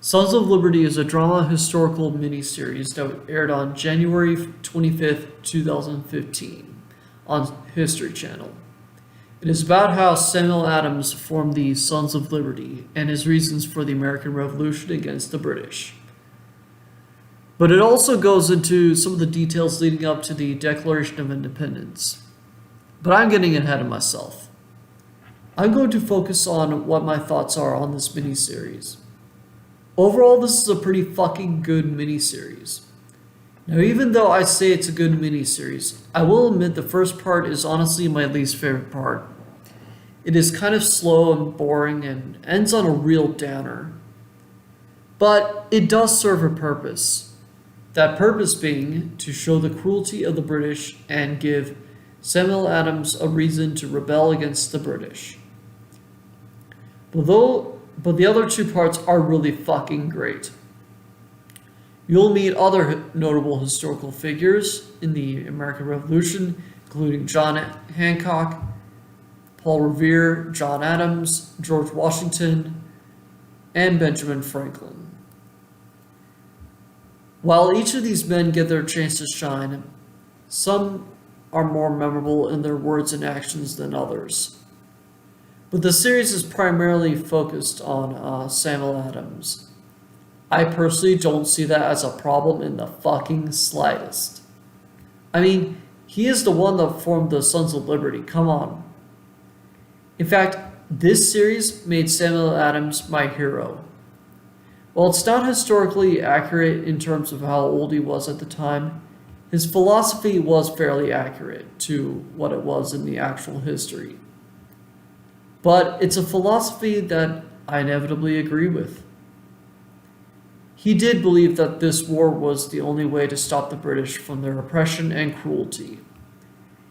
Sons of Liberty is a drama historical miniseries that aired on January 25th, 2015 on History Channel. It is about how Samuel Adams formed the Sons of Liberty and his reasons for the American Revolution against the British. But it also goes into some of the details leading up to the Declaration of Independence. But I'm getting ahead of myself. I'm going to focus on what my thoughts are on this miniseries. Overall, this is a pretty fucking good miniseries. Now, even though I say it's a good miniseries, I will admit the first part is honestly my least favorite part. It is kind of slow and boring and ends on a real downer. But it does serve a purpose. That purpose being to show the cruelty of the British and give Samuel Adams a reason to rebel against the British. But the other two parts are really fucking great. You'll meet other notable historical figures in the American Revolution, including John Hancock, Paul Revere, John Adams, George Washington, and Benjamin Franklin. While each of these men get their chance to shine, some are more memorable in their words and actions than others. But the series is primarily focused on Samuel Adams. I personally don't see that as a problem in the fucking slightest. I mean, he is the one that formed the Sons of Liberty, come on. In fact, this series made Samuel Adams my hero. While it's not historically accurate in terms of how old he was at the time, his philosophy was fairly accurate to what it was in the actual history. But it's a philosophy that I inevitably agree with. He did believe that this war was the only way to stop the British from their oppression and cruelty.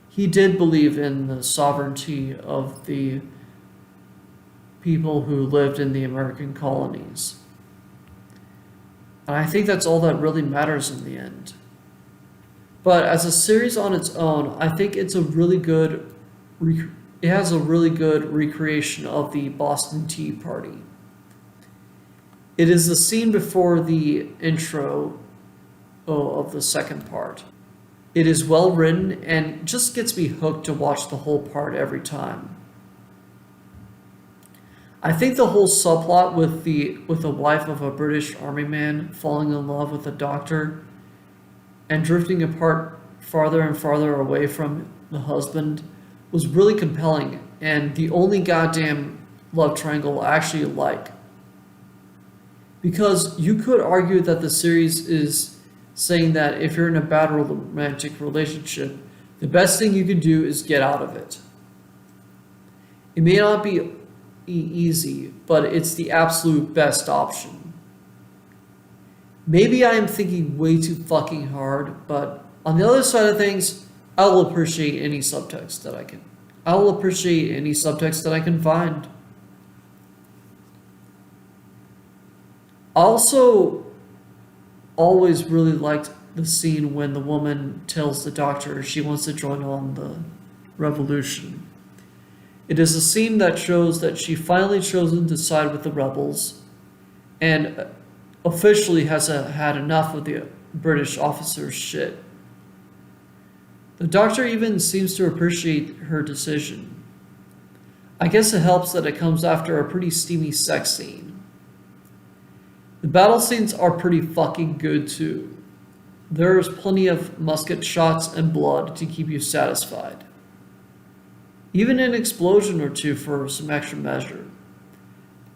He did believe in the sovereignty of the people who lived in the American colonies. And I think that's all that really matters in the end. But as a series on its own, I think it's a really good it has a really good recreation of the Boston Tea Party. It is the scene before the intro of the second part. It is well written and just gets me hooked to watch the whole part every time. I think the whole subplot with the wife of a British army man falling in love with a doctor and drifting apart farther and farther away from the husband was really compelling and the only goddamn love triangle I actually like. Because you could argue that the series is saying that if you're in a bad romantic relationship, the best thing you can do is get out of it. It may not be easy, but it's the absolute best option. Maybe I am thinking way too fucking hard, but on the other side of things, I will appreciate any subtext that I can. I will appreciate any subtext that I can find. I also always really liked the scene when the woman tells the doctor she wants to join on the revolution. It is a scene that shows that she finally chosen to side with the rebels and officially has had enough of the British officers' shit. The doctor even seems to appreciate her decision. I guess it helps that it comes after a pretty steamy sex scene. The battle scenes are pretty fucking good too. There's plenty of musket shots and blood to keep you satisfied. Even an explosion or two for some extra measure.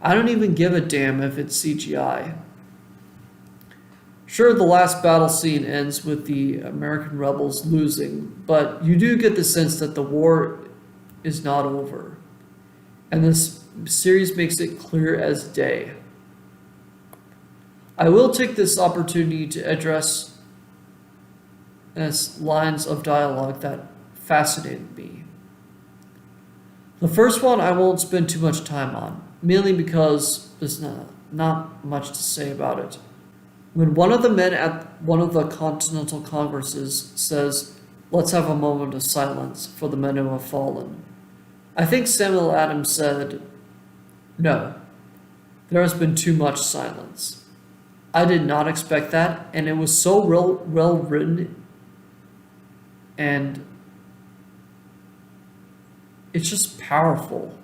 I don't even give a damn if it's CGI. Sure, the last battle scene ends with the American rebels losing, but you do get the sense that the war is not over. And this series makes it clear as day. I will take this opportunity to address lines of dialogue that fascinated me. The first one I won't spend too much time on, mainly because there's not much to say about it. When one of the men at one of the Continental Congresses says, "Let's have a moment of silence for the men who have fallen," I think Samuel Adams said, "No, there has been too much silence." I did not expect that, and it was so well written, and it's just powerful.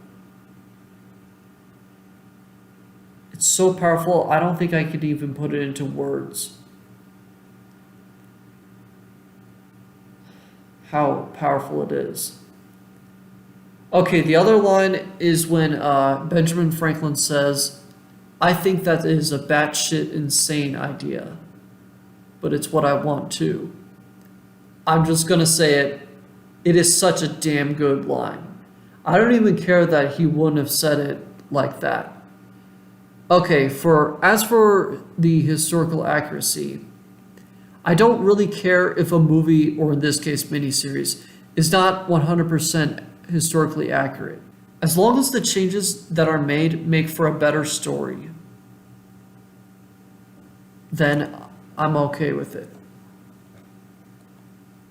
It's so powerful, I don't think I could even put it into words. How powerful it is. Okay, the other line is when Benjamin Franklin says, I think that is a batshit insane idea, but it's what I want too. I'm just gonna say it. It is such a damn good line. I don't even care that he wouldn't have said it like that. Okay, as for the historical accuracy, I don't really care if a movie, or in this case miniseries, is not 100% historically accurate. As long as the changes that are made make for a better story, then I'm okay with it.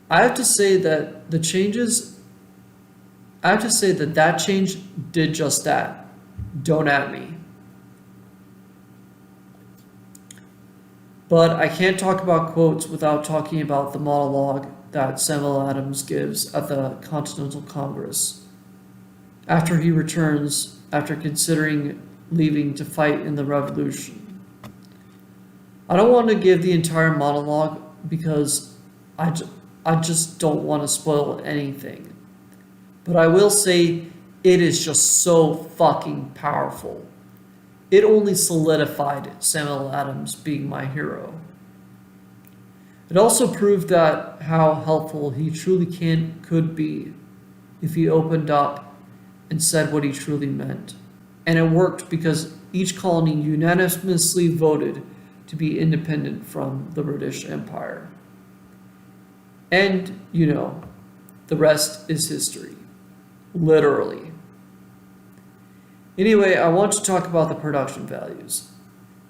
I have to say that that change did just that. Don't at me. But I can't talk about quotes without talking about the monologue that Samuel Adams gives at the Continental Congress after he returns after considering leaving to fight in the Revolution. I don't want to give the entire monologue because I just don't want to spoil anything. But I will say it is just so fucking powerful. It only solidified Samuel Adams being my hero. It also proved that how helpful he truly could be if he opened up and said what he truly meant. And it worked because each colony unanimously voted to be independent from the British Empire. And, the rest is history. Literally. Anyway, I want to talk about the production values.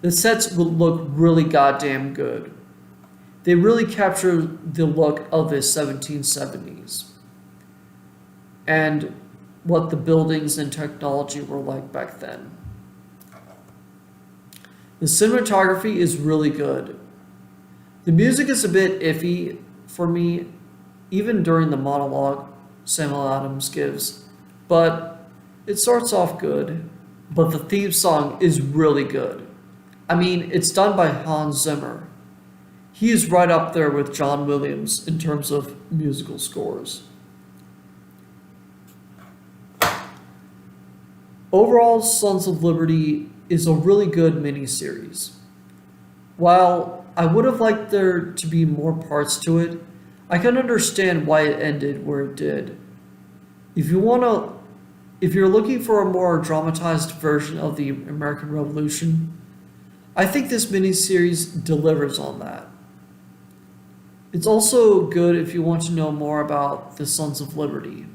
The sets will look really goddamn good. They really capture the look of the 1770s and what the buildings and technology were like back then. The cinematography is really good. The music is a bit iffy for me, even during the monologue Samuel Adams gives, but it starts off good, but the theme song is really good. I mean, it's done by Hans Zimmer. He is right up there with John Williams in terms of musical scores. Overall, Sons of Liberty is a really good miniseries. While I would have liked there to be more parts to it, I can understand why it ended where it did. If you're looking for a more dramatized version of the American Revolution, I think this miniseries delivers on that. It's also good if you want to know more about the Sons of Liberty,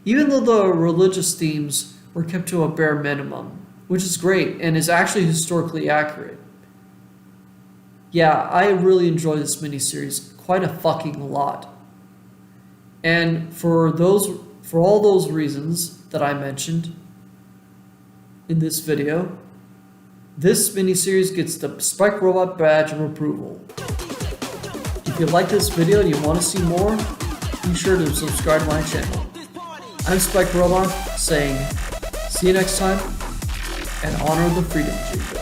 even though the religious themes were kept to a bare minimum, which is great and is actually historically accurate. Yeah, I really enjoy this miniseries quite a fucking lot. And for all those reasons that I mentioned in this video, this miniseries gets the Spike Robot badge of approval. If you like this video and you want to see more, be sure to subscribe to my channel. I'm Spike Robot saying, see you next time, and honor the freedom, Jesus.